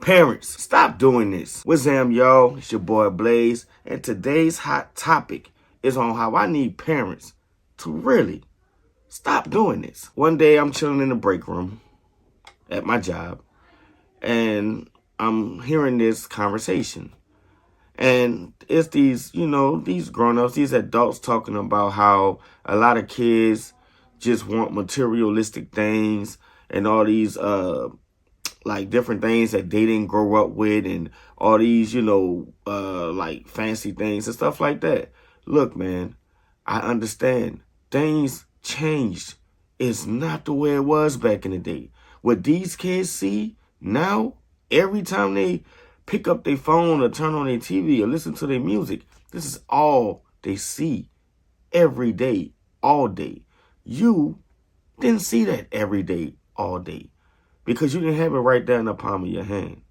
Parents, stop doing this. What's up, y'all? It's your boy Blaze, and today's hot topic is on how I need parents to really stop doing this. One day I'm chilling in the break room at my job, and I'm hearing this conversation. And it's these grown-ups, these adults talking about how a lot of kids just want materialistic things and all these like different things that they didn't grow up with and all these, like fancy things and stuff like that. Look, man, I understand things changed. It's not the way it was back in the day. What these kids see now, every time they pick up their phone or turn on their TV or listen to their music, this is all they see every day, all day. You didn't see that every day, all day, because you didn't have it right there in the palm of your hand.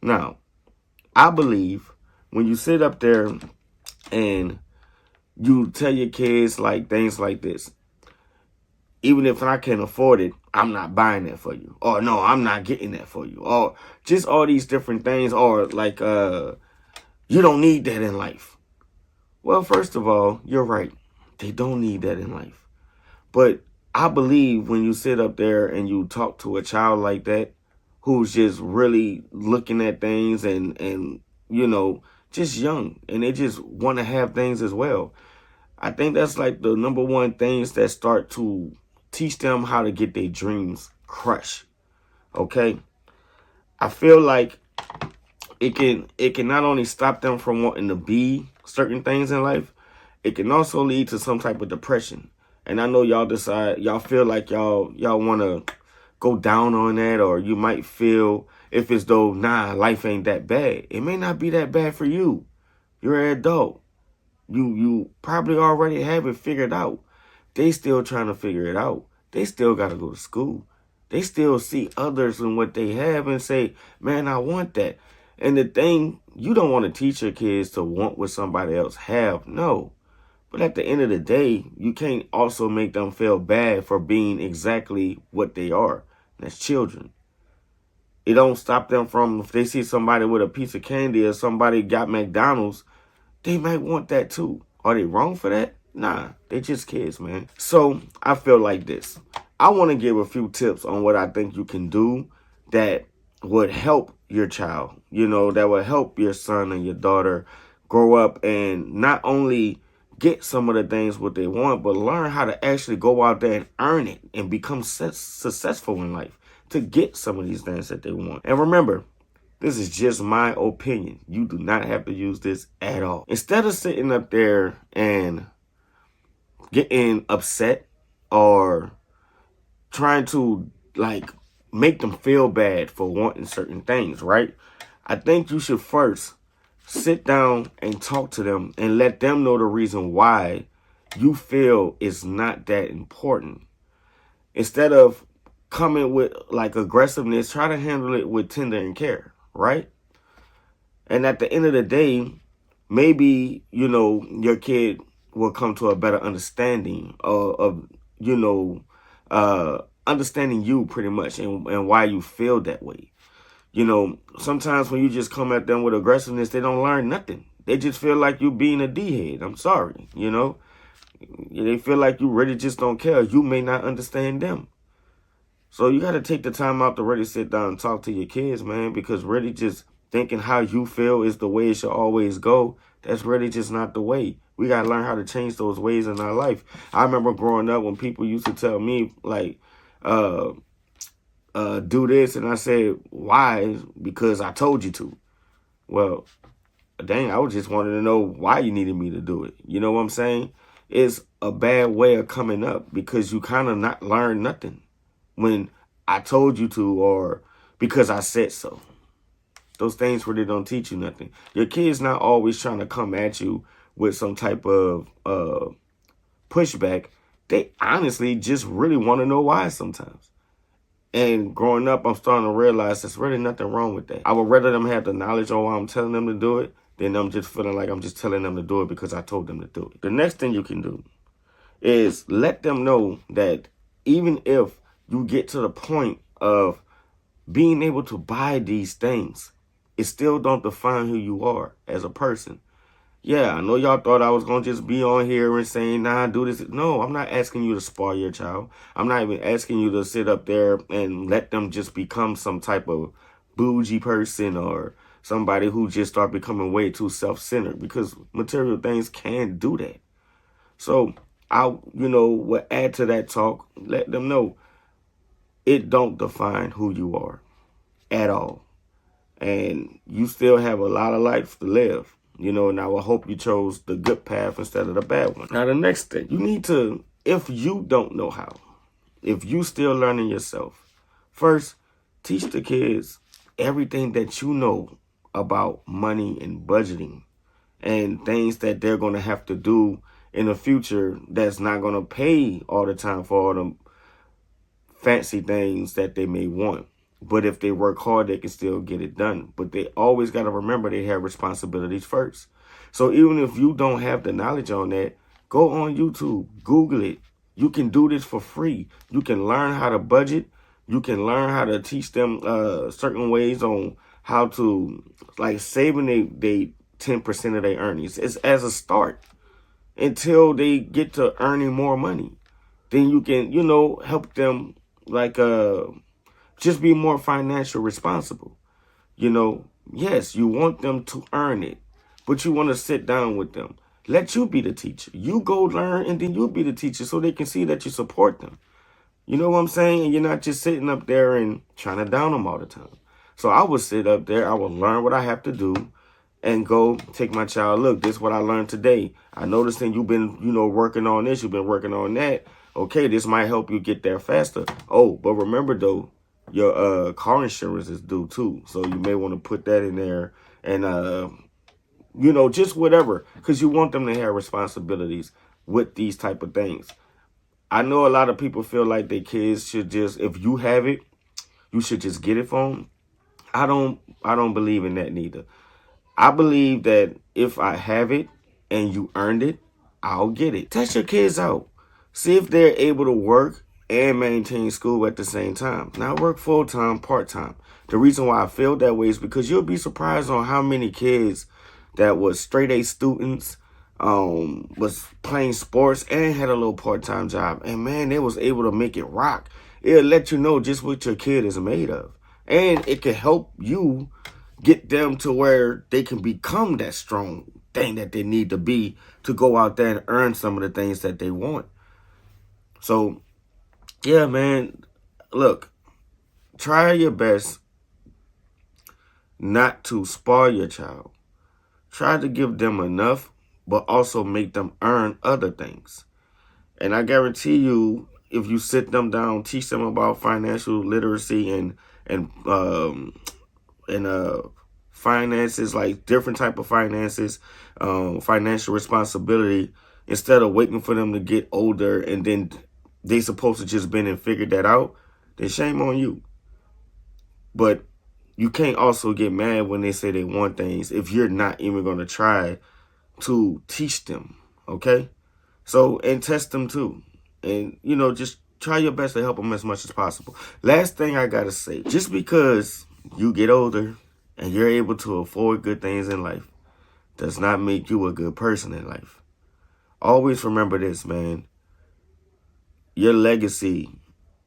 Now, I believe when you sit up there and you tell your kids like things like this, even if I can't afford it, I'm not buying that for you. Or no, I'm not getting that for you. Or just all these different things. Or like, you don't need that in life. Well, first of all, you're right. They don't need that in life. But I believe when you sit up there and you talk to a child like that, who's just really looking at things and just young, and they just want to have things as well. I think that's like the number one things that start to teach them how to get their dreams crushed. Okay? I feel like it can not only stop them from wanting to be certain things in life, it can also lead to some type of depression. And I know y'all feel like y'all want to go down on that, or you might feel if as though, nah, life ain't that bad. It may not be that bad for you. You're an adult. You probably already have it figured out. They still trying to figure it out. They still got to go to school. They still see others and what they have and say, man, I want that. And the thing, you don't want to teach your kids to want what somebody else have. No. But at the end of the day, you can't also make them feel bad for being exactly what they are. That's children. It don't stop them from, if they see somebody with a piece of candy or somebody got McDonald's, they might want that too. Are they wrong for that? Nah, they just kids, man. So I feel like this. I want to give a few tips on what I think you can do that would help your child, that would help your son and your daughter grow up and not only get some of the things what they want, but learn how to actually go out there and earn it and become successful in life to get some of these things that they want. And remember, this is just my opinion. You do not have to use this at all. Instead of sitting up there and getting upset or trying to like make them feel bad for wanting certain things, right? I think you should first sit down and talk to them and let them know the reason why you feel it's not that important. Instead of coming with like aggressiveness, try to handle it with tender and care, right? And at the end of the day, maybe, your kid will come to a better understanding of understanding you pretty much and why you feel that way. Sometimes when you just come at them with aggressiveness, they don't learn nothing. They just feel like you being a D-head. I'm sorry, They feel like you really just don't care. You may not understand them. So you got to take the time out to really sit down and talk to your kids, man, because really just thinking how you feel is the way it should always go, that's really just not the way. We got to learn how to change those ways in our life. I remember growing up when people used to tell me, like, do this, and I said, why? Because I told you to. Well, dang, I was just wanting to know why you needed me to do it. You know what I'm saying? It's a bad way of coming up because you kind of not learn nothing when I told you to or because I said so. Those things really don't teach you nothing. Your kid's not always trying to come at you with some type of pushback. They honestly just really want to know why sometimes. And growing up, I'm starting to realize there's really nothing wrong with that. I would rather them have the knowledge on why I'm telling them to do it than them just feeling like I'm just telling them to do it because I told them to do it. The next thing you can do is let them know that even if you get to the point of being able to buy these things, it still don't define who you are as a person. Yeah, I know y'all thought I was going to just be on here and saying, nah, do this. No, I'm not asking you to spoil your child. I'm not even asking you to sit up there and let them just become some type of bougie person or somebody who just start becoming way too self-centered, because material things can do that. So I, will add to that talk, let them know it don't define who you are at all. And you still have a lot of life to live. And I will hope you chose the good path instead of the bad one. Now, the next thing, you need to, if you don't know how, if you still learning yourself, first, teach the kids everything that you know about money and budgeting and things that they're going to have to do in the future that's not going to pay all the time for all the fancy things that they may want. But if they work hard, they can still get it done. But they always got to remember they have responsibilities first. So even if you don't have the knowledge on that, go on YouTube, Google it. You can do this for free. You can learn how to budget. You can learn how to teach them certain ways on how to, like, saving they 10% of their earnings. It's as a start until they get to earning more money. Then you can, help them, like, just be more financial responsible. Yes, you want them to earn it, but you want to sit down with them. Let you be the teacher. You go learn, and then you be the teacher so they can see that you support them. You know what I'm saying? And you're not just sitting up there and trying to down them all the time. So I would sit up there. I would learn what I have to do and go take my child. Look, this is what I learned today. I noticed that you've been, working on this. You've been working on that. Okay, this might help you get there faster. Oh, but remember, though, your car insurance is due too, so you may want to put that in there, and just whatever, because you want them to have responsibilities with these type of things. I know a lot of people feel like their kids should just, if you have it, you should just get it for them. I don't believe in that neither. I believe that if I have it and you earned it, I'll get it. Test your kids out. See if they're able to work and maintain school at the same time. Not work full-time, part-time. The reason why I feel that way is because you'll be surprised on how many kids that was straight A students, was playing sports and had a little part-time job. And man, they was able to make it rock. It'll let you know just what your kid is made of. And it can help you get them to where they can become that strong thing that they need to be to go out there and earn some of the things that they want. So, yeah, man, look, try your best not to spoil your child. Try to give them enough, but also make them earn other things. And I guarantee you, if you sit them down, teach them about financial literacy and finances, like different type of finances, financial responsibility, instead of waiting for them to get older and then they supposed to just been and figured that out, then shame on you. But you can't also get mad when they say they want things if you're not even going to try to teach them, okay? So, and test them too. And, just try your best to help them as much as possible. Last thing I got to say, just because you get older and you're able to afford good things in life does not make you a good person in life. Always remember this, man. Your legacy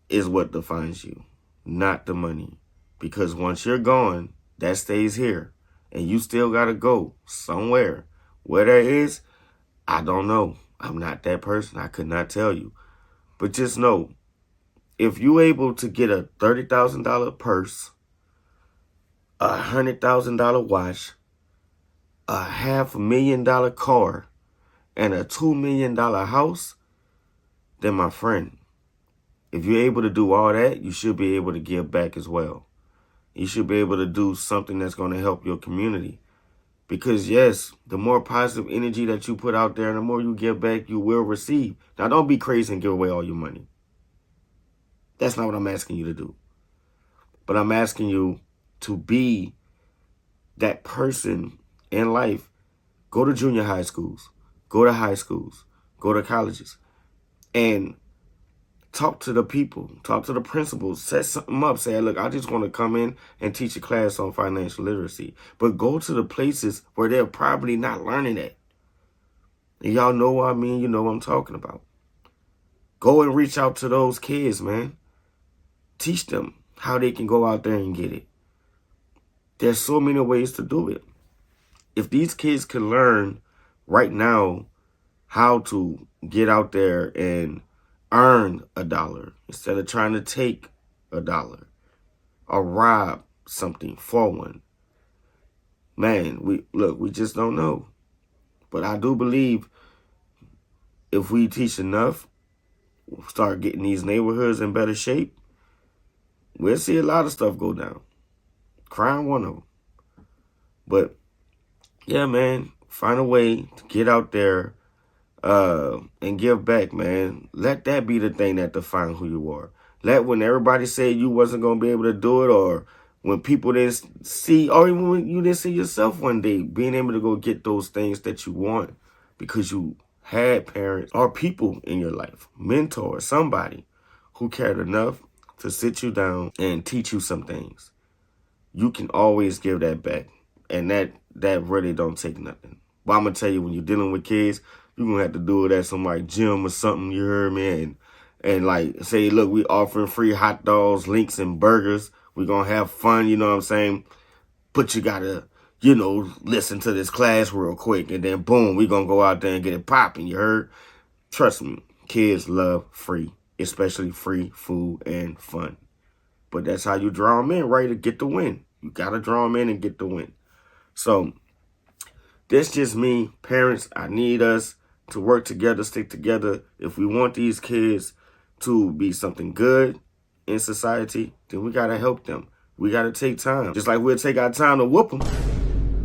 is what defines you, not the money. Because once you're gone, that stays here. And you still got to go somewhere. Where that is, I don't know. I'm not that person. I could not tell you. But just know, if you're able to get a $30,000 purse, a $100,000 watch, a $500,000 car, and a $2 million house, then my friend, if you're able to do all that, you should be able to give back as well. You should be able to do something that's going to help your community. Because yes, the more positive energy that you put out there, the more you give back, you will receive. Now, don't be crazy and give away all your money. That's not what I'm asking you to do. But I'm asking you to be that person in life. Go to junior high schools, go to high schools, go to colleges, and Talk to the people, talk to the principals, set something up. Say, look, I just want to come in and teach a class on financial literacy. But go to the places where they're probably not learning that. And y'all know what I mean. You know what I'm talking about. Go and reach out to those kids, man. Teach them how they can go out there and get it. There's so many ways to do it. If these kids can learn right now how to get out there and earn $1 instead of trying to take $1 or rob something for one. Man, we just don't know. But I do believe if we teach enough, we'll start getting these neighborhoods in better shape, we'll see a lot of stuff go down. Crime, one of them. But yeah, man, find a way to get out there and give back, man. Let that be the thing that defines who you are. Let when everybody said you wasn't going to be able to do it, or when people didn't see, or even when you didn't see yourself one day, being able to go get those things that you want because you had parents or people in your life, mentors, somebody who cared enough to sit you down and teach you some things. You can always give that back. And that really don't take nothing. But I'm going to tell you, when you're dealing with kids, you're going to have to do it at some like gym or something, you heard me? And like say, look, we offering free hot dogs, links, and burgers. We're going to have fun, you know what I'm saying? But you got to, listen to this class real quick. And then boom, we're going to go out there and get it popping, you heard? Trust me, kids love free, especially free food and fun. But that's how you draw them in, right? To get the win. You got to draw them in and get the win. So that's just me. Parents, I need us to work together, stick together. If we want these kids to be something good in society, then we got to help them. We got to take time. Just like we'll take our time to whoop them.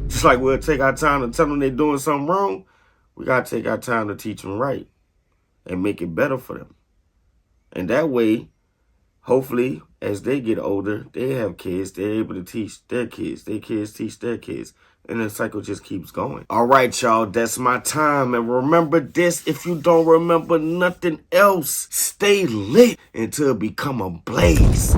Just like we'll take our time to tell them they're doing something wrong. We got to take our time to teach them right and make it better for them. And that way, hopefully, as they get older, they have kids, they're able to teach their kids teach their kids. And the cycle just keeps going. All right, y'all, that's my time. And remember this, if you don't remember nothing else, stay lit until it become a blaze.